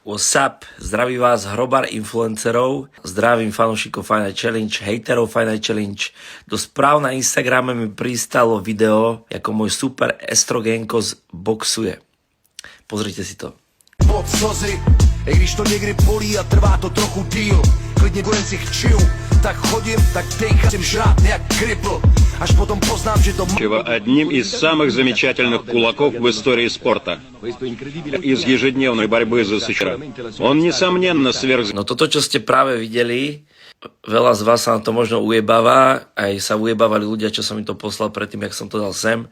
What's up? Zdraví vás hrobar influencerov, zdravím fanúšikov Fight Night Challenge, hejterov Fight Night Challenge. Do správ na Instagrame mi pristalo video, ako môj super estrogenkos boxuje. Pozrite si to. Pod slzy, i když to někdy bolí a trvá to trochu díl, klidně kojenci chčiju, tak chodím, tak dejchám žrát jak kripl, až potom poznám, že to... Одним из самых замечательных кулаков в истории спорта. Из ежедневной борьбы за сыча. Он, несомненно, No toto, čo ste práve videli, veľa z vás sa na to možno ujebáva, aj sa ujebávali ľudia, čo som mi to poslal predtým, jak som to dal sem.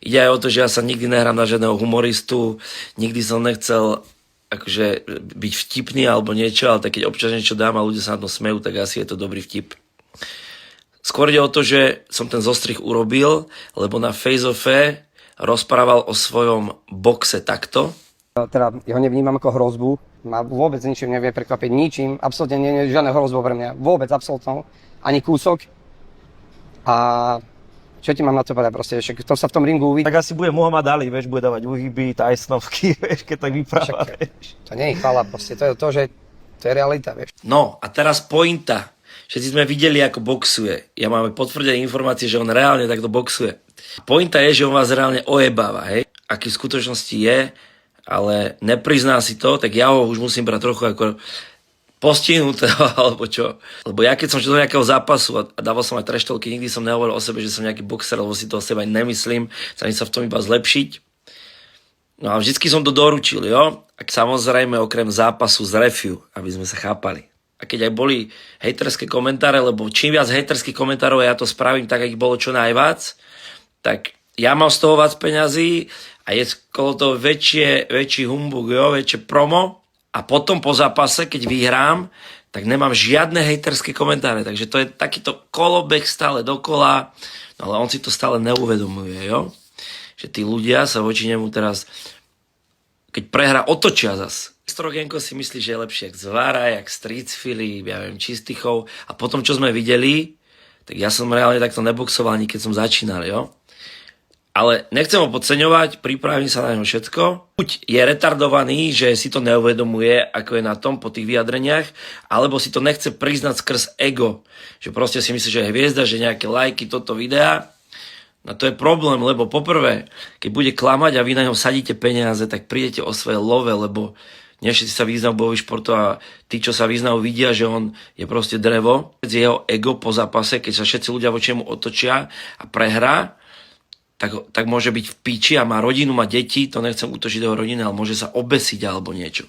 Ide aj o to, že ja sa nikdy nehrám na žiadneho humoristu, nikdy som nechcel akože byť vtipný alebo niečo, ale tak keď občas niečo dám a ľudia sa na to smejú, tak asi je to dobrý vtip. Skôr ide o to, že som ten zostrih urobil, lebo na face-offe rozprával o svojom boxe takto. Teda ho nevnímam ako hrozbu, ma vôbec ničím nevie prekvapiť, ničím, absolútne nie je žiadna hrozba pre mňa, vôbec, absolútne, ani kúsok. A čo ti mám na to povedať proste, však to sa v tom ringu uvidí. Tak asi bude Muhammad Ali, vieš, bude dávať uhyby, Tysonovky, vieš, keď tak vypráva, vieš. To nie je chvála proste, to je to, že to je realita, vieš. No a teraz pointa. Všetci sme videli, ako boxuje. Ja máme potvrdené informácie, že on reálne takto boxuje. Pointa je, že on vás reálne ojebáva, hej. Aký v skutočnosti je, ale neprizná si to, tak ja ho už musím brať trochu ako postihnutého, alebo čo. Lebo ja keď som šiel do nejakého zápasu a dával som aj treštolky, nikdy som nehovoril o sebe, že som nejaký boxer, lebo si to o sebe aj nemyslím, chcem sa v tom iba zlepšiť. No a vždycky som to doručil, jo. A samozrejme okrem zápasu z refiu, aby sme sa chápali. A keď aj boli hejterské komentáre, lebo čím viac hejterských komentárov ja to spravím tak, ich bolo čo najviac, tak ja mám z toho viac peňazí a je skolo toho väčší humbug, jo, väčšie promo. A potom po zápase, keď vyhrám, tak nemám žiadne hejterské komentáre. Takže to je takýto kolobeh stále dokola, no ale on si to stále neuvedomuje, jo. Že tí ľudia sa voči nemu teraz, keď prehrá, otočia zas. Estrogenko si myslí, že je lepšie jak Zvára, jak Street Philip, ja viem, Čistichov. A potom, čo sme videli, tak ja som reálne takto neboxoval, ani keď som začínal, jo. Ale nechcem ho podceňovať, pripravím sa na ňo všetko. Buď je retardovaný, že si to neuvedomuje, ako je na tom po tých vyjadreniach, alebo si to nechce priznať skrz ego. Že proste si myslí, že je hviezda, že nejaké lajky toto videa. No to je problém, lebo poprvé, keď bude klamať a vy na ňom sadíte peniaze, tak prídete o svoje love, lebo nie všetci sa vyznajú bojový športu a tí, čo sa vyznajú, vidia, že on je proste drevo. Jeho ego po zápase, keď sa všetci ľudia voči mu otočia a prehrá, tak môže byť v piči a má rodinu, má deti, to nechcem útočiť do rodiny, ale môže sa obesiť alebo niečo.